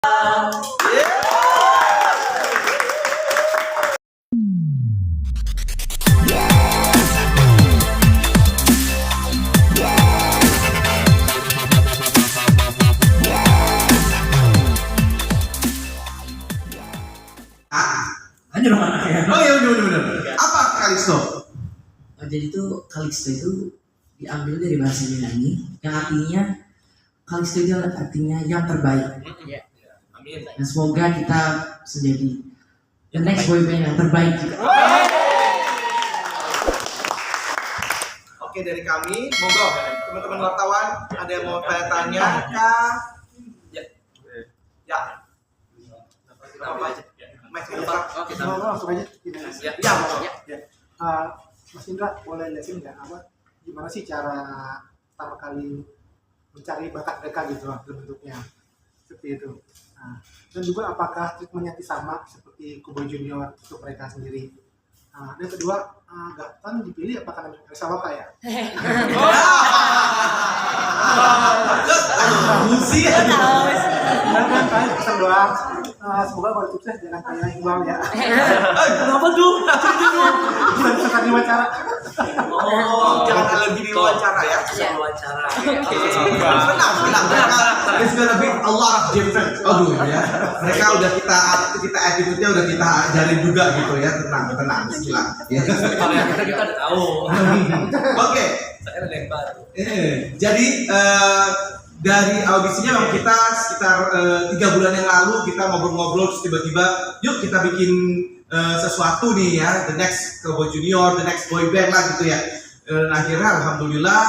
Anjir mana ya? Oh iya benar. Apa Kalisto? Jadi itu Kalisto itu diambil dari bahasa Yunani yang artinya Kalisto itu artinya yang terbaik. Amin. Dan semoga kita menjadi the next boy band yang terbaik juga. Oke, dari kami, monggo teman-teman wartawan ada yang mau tanya kah? Ya. Apa aja? Langsung aja. Mas Indra boleh jelasin nggak gimana sih cara pertama kali mencari bakat mereka gitu lah bentuknya seperti itu. Nah, dan juga apakah treatmentnya sama seperti Kuboy Junior untuk mereka sendiri. Nah, dan kedua, Gaton dipilih apa karena mereka Sawaka ya? Musik. Dan terakhir pesan doa, semoga baru sukses jangan kayak Iqbal ya. Kenapa tuh? Bisa bisa diwawancara. Oh, jangan alergi di wawancara ya. Wawancara. Tenang. Mereka it's gonna be a lot of different. Aduh ya. Mereka udah kita attitude-nya udah kita ajarin juga gitu ya. Tenang. Bismillah. Ya. Kalau yang kita udah tahu. Oke. Saya ada yang baru. Jadi dari audisinya memang kita sekitar 3 bulan yang lalu kita ngobrol-ngobrol terus tiba-tiba yuk kita bikin sesuatu nih ya, the next Kuboy Junior, the next boy band lah gitu ya. Akhirnya alhamdulillah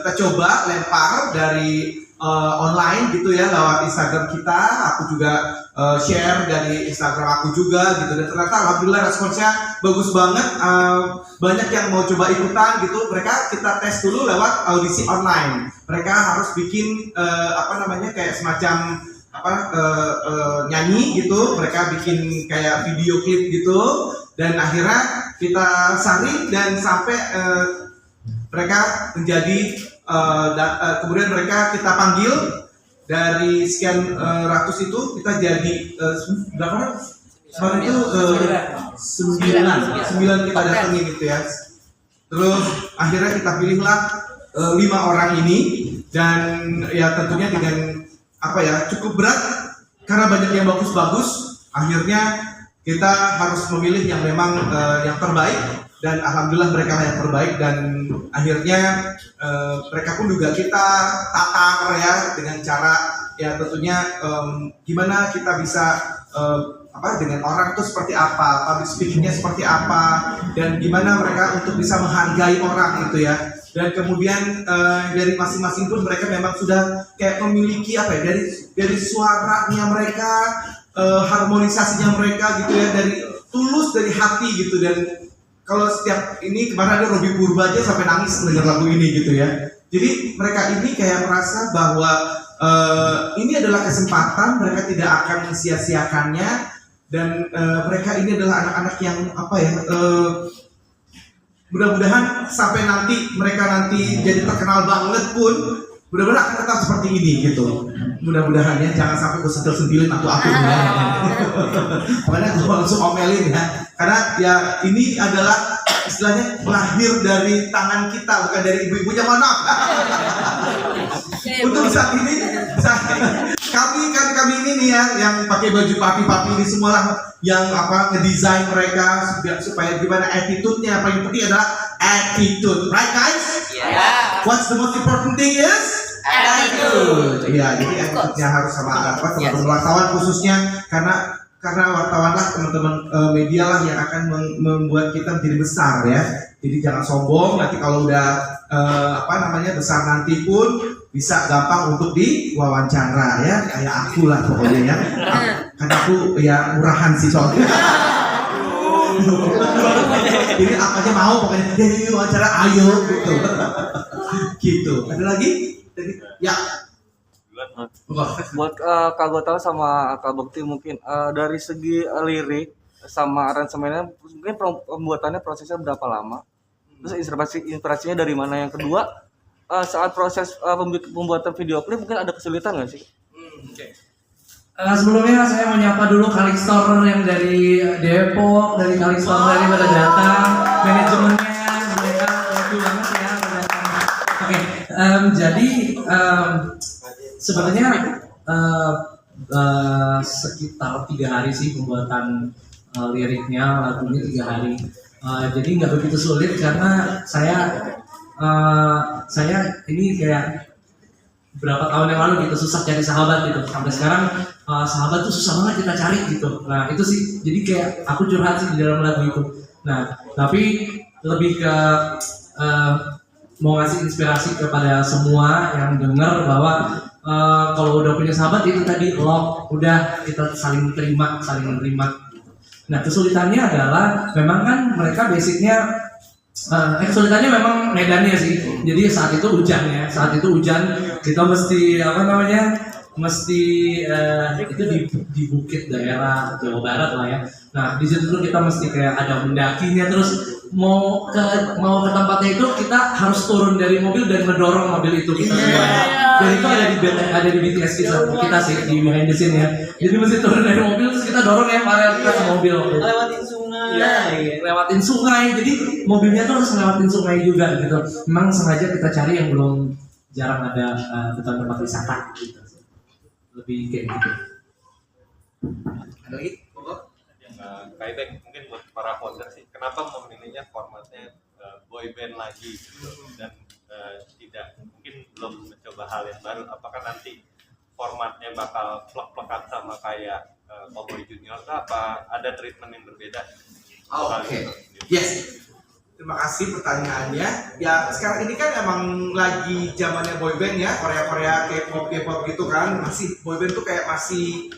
kita coba lempar dari online gitu ya lewat Instagram kita, aku juga share dari Instagram aku juga gitu, dan ternyata alhamdulillah responsnya bagus banget, banyak yang mau coba ikutan gitu. Mereka kita tes dulu lewat audisi online, mereka harus bikin kayak semacam nyanyi gitu, mereka bikin kayak video klip gitu, dan akhirnya kita saring dan sampai mereka menjadi kemudian mereka kita panggil dari sekian ratus itu kita jadi berapa? Sekarang itu 9 kita datengin gitu ya. Terus akhirnya kita pilihlah 5 orang ini, dan ya tentunya dengan cukup berat karena banyak yang bagus-bagus. Akhirnya kita harus memilih yang memang yang terbaik, dan alhamdulillah mereka yang terbaik, dan akhirnya mereka pun juga kita tatar ya dengan cara ya tentunya gimana kita bisa dengan orang tuh seperti apa, public speakingnya seperti apa, dan gimana mereka untuk bisa menghargai orang gitu ya. Dan kemudian dari masing-masing pun mereka memang sudah kayak memiliki dari suaranya mereka, harmonisasinya mereka gitu ya, dari tulus dari hati gitu. Dan kalau setiap ini kemarin ada Robby Purba aja sampai nangis mendengar lagu ini gitu ya. Jadi mereka ini kayak merasa bahwa ini adalah kesempatan, mereka tidak akan mensia-siakannya, dan mereka ini adalah anak-anak yang mudah-mudahan sampai nanti mereka jadi terkenal banget pun mudah-mudahan akan tetap seperti ini gitu. Mudah-mudahan ya, jangan sampai gue sentil-sentilin aku ya. Makanya gue langsung omelin ya. Karena ya ini adalah istilahnya lahir dari tangan kita, bukan dari ibu-ibunya, mana. Untuk saat ini kami ini nih ya, yang pakai baju papi-papi ini semualah yang ngedesain mereka supaya gimana attitude-nya. Paling penting adalah attitude, right guys? Yeah. What's the most important thing is? Attitude. Iya, jadi attitude-nya harus sama teman-teman wartawan khususnya, karena wartawan lah, teman-teman media lah yang akan membuat kita menjadi besar ya. Jadi jangan sombong, nanti kalau udah besar nanti pun bisa gampang untuk diwawancara ya, kayak aku lah pokoknya ya. Karena aku ya murahan sih soalnya. Jadi apa aja mau pokoknya, jadi wawancara ayo gitu. Gitu. Ada lagi? Ya. Buat Kak Gota sama Kak Bekti mungkin dari segi lirik sama aransemennya mungkin pembuatannya prosesnya berapa lama? Terus inspirasinya dari mana? Yang kedua, saat proses pembuatan video klip mungkin ada kesulitan nggak sih? Oke. Sebelumnya saya menyapa dulu Kalixtor yang dari Depok, dari Kalixtor dari pada datang, manajemennya mereka thank you banget ya udah datang. Oke, jadi sebenarnya sekitar 3 hari sih pembuatan liriknya, lagunya 3 hari. Jadi nggak begitu sulit karena saya ini kayak berapa tahun yang lalu gitu susah cari sahabat gitu, sampai sekarang sahabat tuh susah banget kita cari gitu. Nah itu sih, jadi kayak aku curhat sih di dalam lagu itu. Nah tapi lebih ke mau ngasih inspirasi kepada semua yang dengar bahwa kalau udah punya sahabat itu tadi lock, udah kita saling terima, saling menerima gitu. Nah kesulitannya adalah memang kan mereka basicnya kesulitannya memang medannya sih. Jadi saat itu hujan kita mesti mesti itu di bukit daerah Jawa Barat lah ya. Nah di situ tuh kita mesti kayak ada mendakinya, terus mau ke tempatnya itu kita harus turun dari mobil dan ngedorong mobil itu kita semua. Dan itu ada di BTS kita sih di behind the scene ya. Jadi mesti turun dari mobil terus kita dorong ya para kita ke mobil. Lewatin sungai. Lewatin sungai. Jadi mobilnya tuh harus lewatin sungai juga gitu. Memang sengaja kita cari yang belum jarang ada tempat wisata gitu. Lebih kayak gitu. Ada lagi? Kayak mungkin buat para founder sih, kenapa memilihnya formatnya boy band lagi gitu, dan tidak mungkin belum mencoba hal yang baru? Apakah nanti formatnya bakal plek-plekan sama kayak Cowboy Junior, apa ada treatment yang berbeda? Oke. Yes. Terima kasih pertanyaannya. Ya sekarang ini kan emang lagi zamannya boyband ya, Korea K-pop gitu kan. Masih boyband tuh kayak masih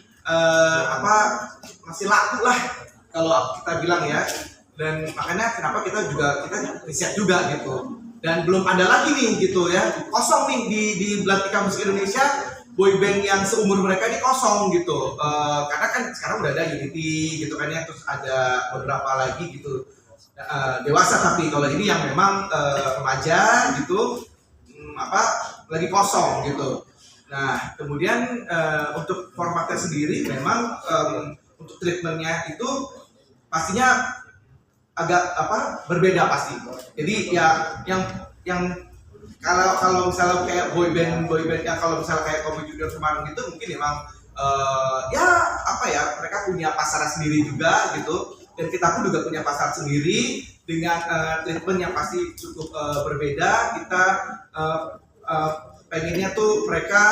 masih laku lah kalau kita bilang ya. Dan makanya kenapa kita riset juga gitu. Dan belum ada lagi nih gitu ya, kosong nih di Belantika Musik Indonesia, boyband yang seumur mereka ini kosong gitu. Karena kan sekarang udah ada Unity gitu kan ya, terus ada beberapa lagi gitu. Dewasa, tapi kalau ini yang memang remaja gitu lagi kosong gitu. Nah kemudian untuk formatnya sendiri memang untuk treatmentnya itu pastinya agak berbeda pasti. Jadi ya yang kalau misalnya kayak boyband ya, kalau misalnya kayak Cowboy Junior kemarin gitu mungkin memang mereka punya pasar sendiri juga gitu. Dan kita pun juga punya pasar sendiri dengan treatment yang pasti cukup berbeda. Kita pengennya tuh mereka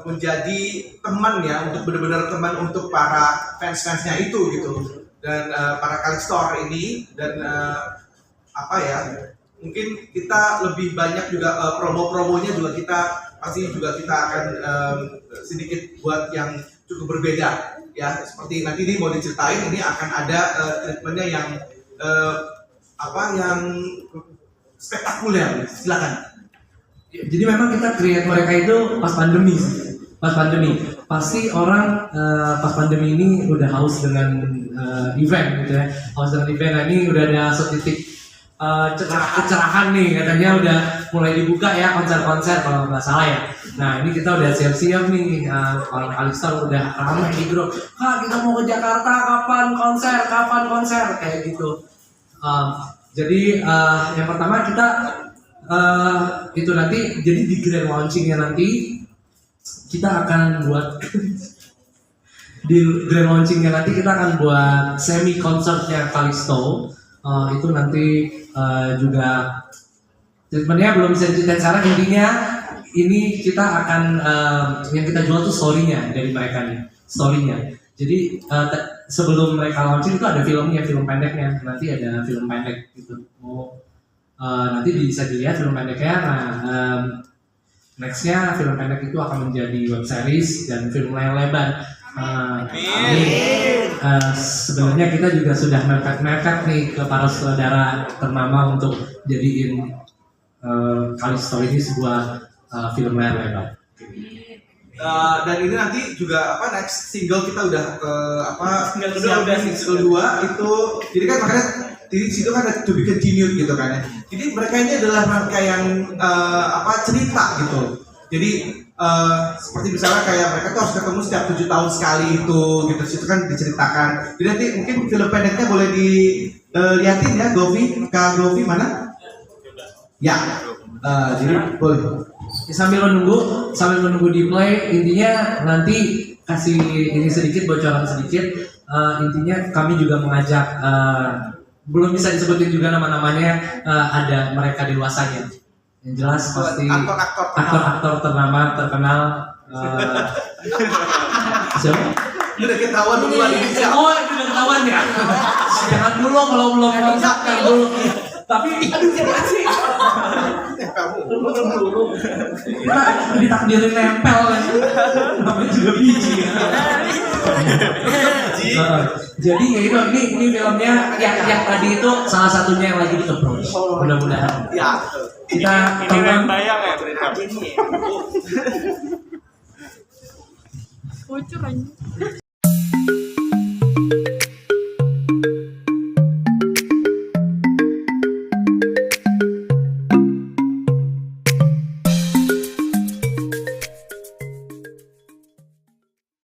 menjadi teman ya, untuk benar-benar teman untuk para fans-fansnya itu gitu. Dan para Kalixtor ini dan mungkin kita lebih banyak juga promo-promonya juga kita akan sedikit buat yang cukup berbeda. Ya seperti nanti ini mau diceritain, ini akan ada treatmentnya yang yang spektakuler. Silakan. Jadi memang kita create mereka itu pas pandemi. Pasti orang pas pandemi ini udah haus dengan event gitu ya. Haus dengan event. Nah, ini udah ada setitik kecerahan nih, katanya udah mulai dibuka ya konser-konser kalau nggak salah ya. Nah ini kita udah siap-siap nih, kalau Kalixtor udah ramai di grup, Kak kita mau ke Jakarta, kapan konser kayak gitu. Jadi yang pertama kita itu nanti, jadi di grand launchingnya nanti kita akan buat di grand launchingnya nanti kita akan buat semi konsernya Kalixtor. Itu nanti juga treatmentnya belum bisa diceritain sekarang. Intinya ini kita akan yang kita jual tuh story-nya dari mereka nih, story-nya. Jadi sebelum mereka launching itu ada filmnya, film pendeknya. Nanti ada film pendek gitu. Nanti bisa dilihat film pendeknya. Nah nextnya film pendek itu akan menjadi web series dan film layar lebar. Sebenarnya kita juga sudah mepet nih ke para sutradara ternama untuk jadiin Kalixtor ini sebuah film layar lebar. Dan ini nanti juga next single kita udah single 2 itu. Jadi kan makanya di situ kan ada to be continued gitu kan ya. Jadi mereka ini adalah rangkaian cerita gitu. Jadi seperti misalnya kayak mereka tuh harus ketemu setiap 7 tahun sekali itu gitu, situ kan diceritakan. Jadi nanti mungkin film pendeknya boleh dilihatin ya, Govi, Kak Govi mana? Ya, jadi boleh. Ya, sambil menunggu di play, intinya nanti kasih ini sedikit, bocoran sedikit. Intinya kami juga mengajak, belum bisa disebutin juga nama-namanya, ada mereka di luasannya. Yang jelas pasti aktor-aktor terkenal. Siapa? Udah ketahuan duluan ini siapa? Oh, itu udah ketahuan ya. Jangan dulu kalau belum mengungkapkan dulu. Tapi siapa sih? Kita ditakdirin nempel kan. Namanya juga biji. Jadi ya itu, ini filmnya yang tadi itu salah satunya yang lagi di-approach. Mudah-mudahan. Ya. Kita Ini bayang ya. Bocor aja.